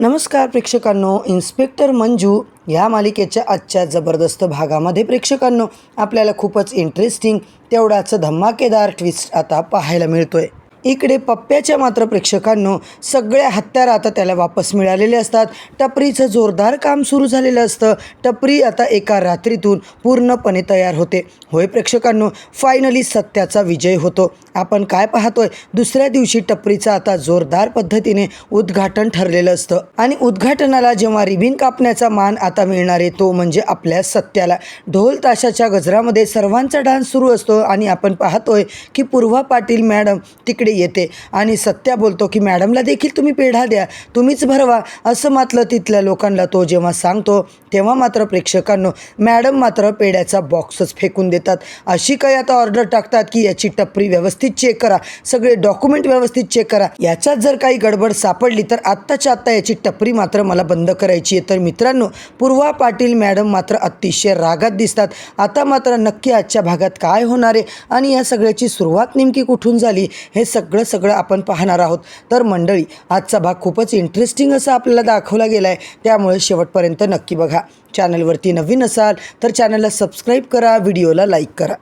नमस्कार प्रेक्षकांनो, इन्स्पेक्टर मंजू या मालिकेच्या आजच्या जबरदस्त भागामध्ये प्रेक्षकांनो आपल्याला खूपच इंटरेस्टिंग तेवढाच धमाकेदार ट्विस्ट आता पाहायला मिळतोय। इकडे पप्प्याच्या मात्र प्रेक्षकांनो सगळ्या हत्यार आता त्याला वापस मिळालेले असतात। टपरीचं जोरदार काम सुरू झालेलं असतं। टपरी आता एका रात्रीतून पूर्णपणे तयार होते। होय प्रेक्षकांनो, फायनली सत्याचा विजय होतो। आपण काय पाहतोय, दुसऱ्या दिवशी टपरीचं आता जोरदार पद्धतीने उद्घाटन ठरलेलं असतं आणि उद्घाटनाला जेव्हा रिबीन कापण्याचा मान आता मिळणार आहे तो म्हणजे आपल्या सत्याला। ढोल ताशाच्या गजरामध्ये सर्वांचा डान्स सुरू असतो आणि आपण पाहतोय की पूर्वा पाटील मॅडम तिकडे येते आणि सत्या बोलतो की मॅडमला देखील तुम्ही पेढा द्या, तुम्हीच भरवा, असं मात्र तिथल्या लोकांना तो जेव्हा सांगतो तेव्हा मात्र प्रेक्षकांनो मॅडम मात्र पेढ्याचा बॉक्सच फेकून देतात। अशी काही आता ऑर्डर टाकतात की याची टपरी व्यवस्थित चेक करा, सगळे डॉक्युमेंट व्यवस्थित चेक करा, याच्यात जर काही गडबड सापडली तर आत्ताच्या आत्ता याची टपरी मात्र मला बंद करायची आहे। तर मित्रांनो, पूर्वा पाटील मॅडम मात्र अतिशय रागात दिसतात। आता मात्र नक्की आजच्या भागात काय होणार आहे आणि या सगळ्याची सुरुवात नेमकी कुठून झाली हे सगळं आपण पाहणार आहोत। तर मंडळी, आजचा भाग खूपच इंटरेस्टिंग असा आपल्याला दाखवला गेला आहे, त्यामुळे शेवटपर्यंत नक्की बघा। चॅनलवरती नवीन असाल तर चॅनलला सबस्क्राईब करा, व्हिडिओला लाईक करा।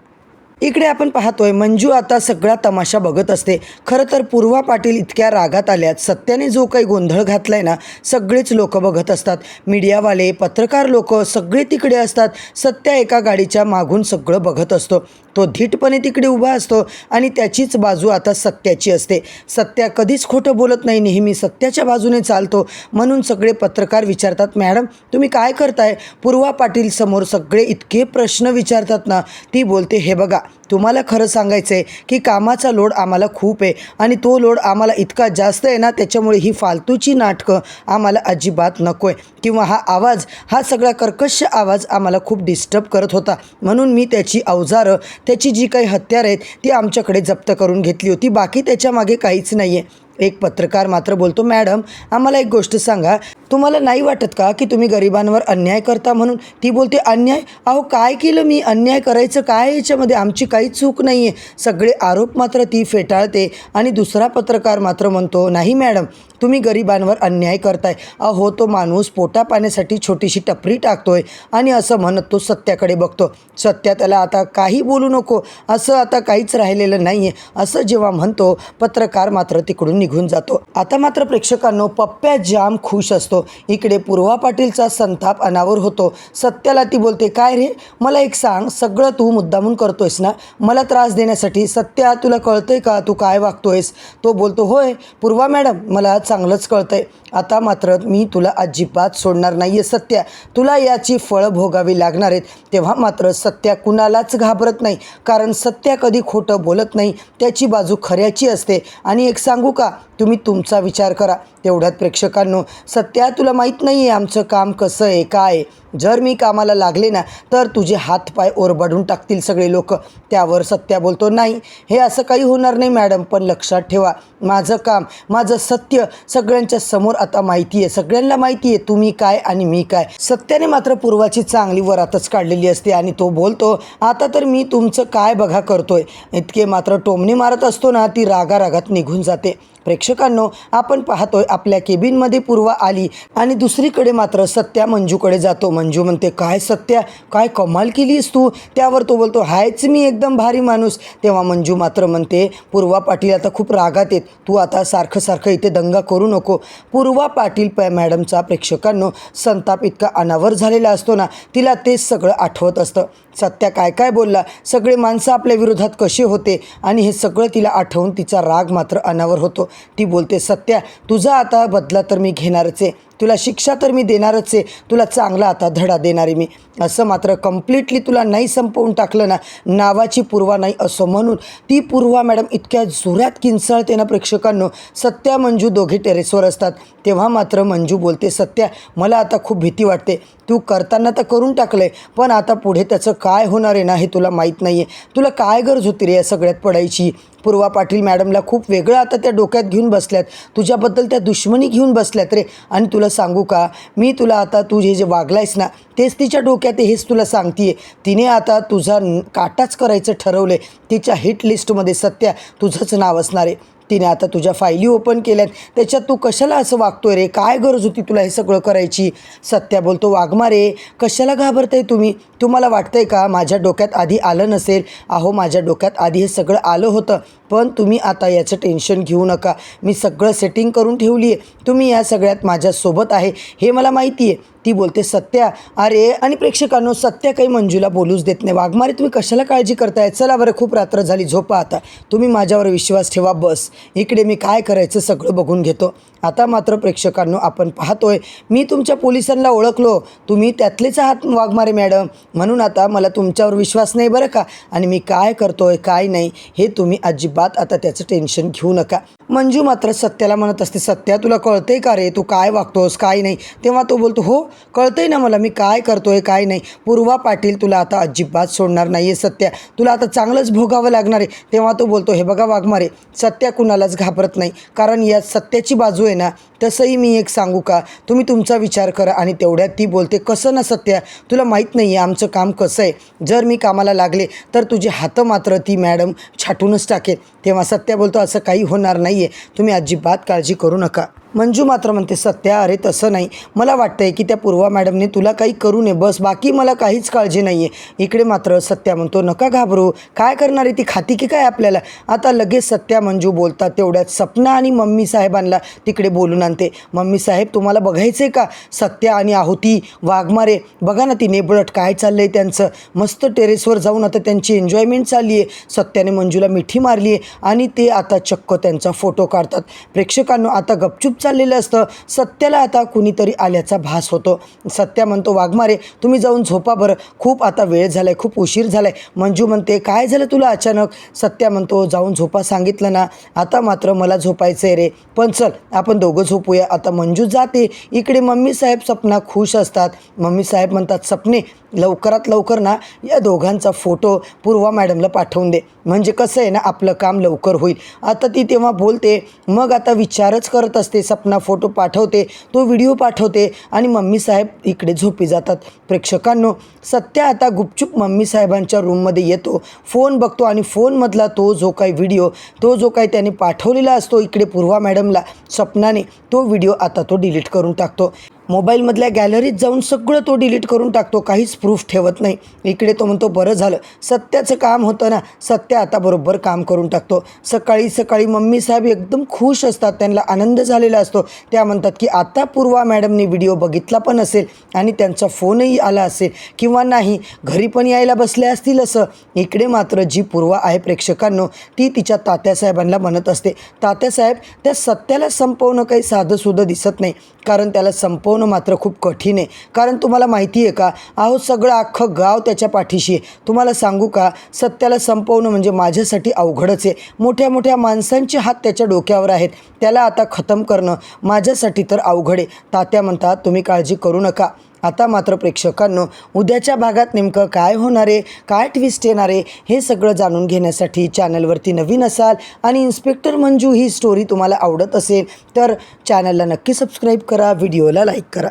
इकडे आपण पाहतोय मंजू आता सगळा तमाशा बघत असते। खरं तर पूर्वा पाटील इतक्या रागात आल्यात, सत्याने जो काही गोंधळ घातलाय ना सगळेच लोक बघत असतात। मीडियावाले, पत्रकार लोक सगळे तिकडे असतात। सत्या एका गाडीच्या मागून सगळं बघत असतो। तो धीटपणे तिकडे उभा असतो आणि त्याचीच बाजू आता सत्याची असते। सत्या कधीच खोटं बोलत नाही, नेहमी सत्याच्या बाजूने चालतो। म्हणून सगळे पत्रकार विचारतात, मॅडम तुम्ही काय करताय? पूर्वा पाटील समोर सगळे इतके प्रश्न विचारतात ना, ती बोलते, हे बघा तुम्हाला खरं सांगायचं आहे की कामाचा लोड आम्हाला खूप आहे आणि तो लोड आम्हाला इतका जास्त आहे ना, त्याच्यामुळे ही फालतूची नाटकं आम्हाला अजिबात नको आहे, किंवा हा आवाज, हा सगळा कर्कश आवाज आम्हाला खूप डिस्टर्ब करत होता, म्हणून मी त्याची अवजारं, त्याची जी काही हत्यार आहेत ती आमच्याकडे जप्त करून घेतली होती, बाकी त्याच्यामागे काहीच नाही आहे। एक पत्रकार मात्र बोलतो, मॅडम आम्हाला एक गोष्ट सांगा, तुम्हाला नाही वाटत का की तुम्ही गरिबांवर अन्याय करता म्हणून? ती बोलते, अन्याय? अहो काय केलं मी? अन्याय करायचं काय याच्यामध्ये? आमची काही चूक नाही आहे। सगळे आरोप मात्र ती फेटाळते आणि दुसरा पत्रकार मात्र म्हणतो, नाही मॅडम तुम्ही गरिबांवर अन्याय करताय। अहो तो माणूस पोटा पाण्यासाठी छोटीशी टपरी टाकतोय आणि असं म्हणत तो सत्याकडे बघतो। सत्या त्याला आता काही बोलू नको, असं आता काहीच राहिलेलं नाही आहे, असं जेव्हा म्हणतो पत्रकार मात्र तिकडून निघून जातो। आता मात्र प्रेक्षकांनो पप्प्या जाम खुश असतो। इकडे पूर्वा पाटीलचा संताप अनावर होतो। सत्याला ती बोलते, काय रे, मला एक सांग, सगळं तू मुद्दामून करतोयस ना मला त्रास देण्यासाठी? सत्या तुला कळतंय का तू काय वागतोयस? तो बोलतो, होय पूर्वा मॅडम मला चांगलंच कळतंय, आता मात्र मी तुला अजिबात सोडणार नाही आहे सत्या, तुला याची फळं भोगावी लागणार आहेत। तेव्हा मात्र सत्या कुणालाच घाबरत नाही, कारण सत्या कधी खोटं बोलत नाही, त्याची बाजू खऱ्याची असते। आणि एक सांगू का, तुम्ही तुमचा विचार करा। तेवढ्यात प्रेक्षकांनो, सत्या तुला माहीत नाही आहे आमचं काम कसं आहे काय आहे, जर मी कामाला लागले ना तर तुझे हातपाय ओरबाडून टाकतील सगळे लोक। त्यावर सत्या बोलतो, नाही हे असं काही होणार नाही मॅडम, पण लक्षात ठेवा माझं काम, माझं सत्य सगळ्यांच्या समोर आता माहिती आहे, सगळ्यांना माहिती आहे तुम्ही काय आणि मी काय। सत्याने मात्र पूर्वाची चांगली वरातच काढलेली असते आणि तो बोलतो, आता तर मी तुमचं काय बघा करतोय। इतके मात्र टोमणे मारत असतो ना ती रागारागात निघून जाते। प्रेक्षकांनो, आपण पाहतोय आपल्या केबिनमध्ये पूर्वा आली आणि दुसरीकडे मात्र सत्या मंजूकडे जातो। मंजू म्हणते, काय सत्या, काय कमाल केलीस तू? त्यावर तो बोलतो, हायच मी एकदम भारी माणूस। तेव्हा मंजू मात्र म्हणते, पूर्वा पाटील आता खूप रागात आहेत, तू आता सारखं इथे दंगा करू नको। पूर्वा पाटील मॅडमचा प्रेक्षकांनो संताप इतका अनावर झालेला असतो ना, तिला तेच सगळं आठवत असतं। सत्या काय काय बोलला, सगळे माणसं आपल्या विरोधात कसे होते आणि हे सगळं तिला आठवून तिचा राग मात्र अनावर होतो। ती बोलते, सत्या तुझा आता बदला तर मी घेणारच आहे, तुला शिक्षा तर मी देणारच आहे, तुला चांगला आता धडा देणार आहे मी। असं मात्र कम्प्लिटली तुला नाही संपवून टाकलं ना, नावाची पूर्वा नाही असं म्हणून ती पूर्वा मॅडम इतक्या जोरात किंचाळते ना प्रेक्षकांनो। सत्या मंजू दोघे टेरेसवर असतात। तेव्हा मात्र मंजू बोलते, सत्या मला आता खूप भीती वाटते, तू करताना तर करून टाकलंय, पण आता पुढे त्याचं काय होणार आहे ना हे तुला माहीत नाही आहे, तुला काय गरज होती रे या सगळ्यात पडायची? पूर्वा पाटील मॅडमला खूप वेगळं आता त्या डोक्यात घेऊन बसल्यात, तुझ्याबद्दल त्या दुश्मनी घेऊन बसल्यात रे। आणि तुला सांगू का, मी तुला आता तू जे वागलायस ना तेच तिच्या डोक्यात आहे, हेच तुला सांगते। तिने आता तुझा काटाच करायचं ठरवलं आहे, तिच्या हिट लिस्टमध्ये सत्या तुझंच नाव असणार आहे। तिने आता तुझ्या फायली ओपन केल्यात, त्याच्यात तू कशाला असं वागतोय रे? काय गरज होती तुला हे सगळं करायची? सत्या बोलतो, वाघमारे कशाला घाबरताय तुम्ही? तुम्हाला वाटतंय का माझ्या डोक्यात आधी आलं नसेल? अहो माझ्या डोक्यात आधी हे सगळं आलं होतं, पण तुम्ही आता याचं टेन्शन घेऊ नका. मी सगळं सेटिंग करून ठेवली आहे. तुम्ही या सगळ्यात माझ्यासोबत आहे हे मला माहिती आहे. ती बोलते, सत्या अरे, आणि प्रेक्षकांनो सत्या काही मंजूला बोलूच देत नाही. वाघमारे तुम्ही कशाला काळजी करताय? चला बरं, खूप रात्र झाली, झोपा आता. तुम्ही माझ्यावर विश्वास ठेवा, बस. इकडे मी काय करायचं सगळं बघून घेतो. आता मात्र प्रेक्षकांनो आपण पाहतोय, मी तुमच्या पोलिसांना ओळखलो, तुम्ही त्यातलेच आहात वाघमारे मॅडम, म्हणून आता मला तुमच्यावर विश्वास नाही बरं का. आणि मी काय करतोय काय नाही हे तुम्ही अजिबात आता त्याचं टेन्शन घेऊ नका. मंजू मात्र सत्याला म्हणत असते, सत्या तुला कळतंय का रे, तू काय वागतोस काय नाही? तेव्हा तो बोलतो, हो कळतंय ना मला, मी काय करतोय काय नाही. पूर्वा पाटील तुला आता अजिबात सोडणार नाही आहे सत्या, तुला आता चांगलंच भोगावं लागणार आहे. तेव्हा तो बोलतो, हे बघा वाघमारे, सत्या कुणालाच घाबरत नाही, कारण यात सत्याची बाजू आहे ना. तसंही मी एक सांगू का, तुम्ही तुमचा विचार करा. आणि तेवढ्यात ती बोलते, कसं ना सत्या, तुला माहीत नाही आहे आमचं काम कसं आहे. जर मी कामाला लागले तर तुझे हातं मात्र ती मॅडम छाटूनच टाकेल. तेव्हा सत्या बोलतो, असं काही होणार नाही आहे, तुम्ही अजिबात काळजी करू नका. मंजू मात्र म्हणते, सत्या अरे तसं नाही, मला वाटतं आहे की त्या पूर्वा मॅडमने तुला काही करू नये, बस, बाकी मला काहीच काळजी नाही आहे. इकडे मात्र सत्या म्हणतो, नका घाबरू, काय करणार आहे ती, खाती की काय आपल्याला? आता लगेच सत्या मंजू बोलतात. तेवढ्यात सपना आणि मम्मी साहेबांना तिकडे बोलून आणते. मम्मी साहेब तुम्हाला बघायचं आहे का सत्या आणि आहुती वाघमारे? बघा ना ती नेबळट काय चाललं आहे त्यांचं, मस्त टेरेसवर जाऊन आता त्यांची एन्जॉयमेंट चालली आहे. सत्याने मंजूला मिठी मारली आहे आणि ते आता चक्क त्यांचा फोटो काढतात. प्रेक्षकांनो आता गपचूप चाललेलं असतं. सत्याला आता कुणीतरी आल्याचा भास होतो. सत्या म्हणतो, वाघमारे तुम्ही जाऊन झोपा बरं, खूप आता वेळ झालाय, खूप उशीर झालाय. मंजू म्हणते, काय झालं तुला अचानक? सत्या म्हणतो, जाऊन झोपा सांगितलं ना, आता मात्र मला झोपायचं आहे रे, पण चल आपण दोघं झोपूया. आता मंजू जाते. इकडे मम्मी साहेब सपना खुश असतात. मम्मी साहेब म्हणतात, सपने लवकरात लवकर ना या दोघांचा फोटो पूर्वा मॅडमला पाठवून दे, म्हणजे कसं आहे ना आपलं काम लवकर होईल. आता ती तेव्हा बोलते, मग आता विचारच करत असते. सपना फोटो पाठवते, तो व्हिडिओ पाठवते आणि मम्मी साहेब इकडे झोपी जातात. प्रेक्षकांनो सत्या आता गुपचूप मम्मी साहेबांच्या रूममध्ये येतो, फोन बघतो आणि फोनमधला तो जो काही व्हिडिओ, तो जो काही त्याने पाठवलेला असतो इकडे पूर्वा मॅडमला सपनाने, तो व्हिडिओ आता तो डिलीट करून टाकतो. मोबाईलमधल्या गॅलरीत जाऊन सगळं तो डिलीट करून टाकतो, काहीच प्रूफ ठेवत नाही. इकडे तो म्हणतो, बरं झालं सत्याचं काम होतं ना. सत्या आता बरोबर काम करून टाकतो. सकाळी सकाळी मम्मी साहेब एकदम खुश असतात, त्यांना आनंद झालेला असतो. त्या म्हणतात की आता पूर्वा मॅडमने व्हिडिओ बघितला पण असेल आणि त्यांचा फोनही आला असेल किंवा नाही, घरी पण यायला बसले असतील असं. इकडे मात्र जी पूर्वा आहे प्रेक्षकांनो, ती तिच्या तात्यासाहेबांना म्हणत असते, तात्यासाहेब त्या सत्याला संपवणं काही साधंसुद्धा दिसत नाही, कारण त्याला संपवणं मात्र खूप कठीण आहे. कारण तुम्हाला माहिती आहे का, अहो सगळं अख्खं गाव त्याच्या पाठीशी आहे. तुम्हाला सांगू का, सत्याला संपवणं म्हणजे माझ्यासाठी अवघडच आहे. मोठ्या मोठ्या माणसांचे हात त्याच्या डोक्यावर आहेत, त्याला आता खतम करणं माझ्यासाठी तर अवघड आहे. तात्या म्हणतात, तुम्ही काळजी करू नका. आता मात्र प्रेक्षकांनो उद्याच्या भागात नेमकं काय होणार आहे, काय ट्विस्ट येणार आहे, हे सगळं जाणून घेण्यासाठी चॅनलवरती नवीन असाल आणि इन्स्पेक्टर मंजू ही स्टोरी तुम्हाला आवडत असेल तर चॅनलला नक्की सबस्क्राईब करा, व्हिडिओला लाईक करा.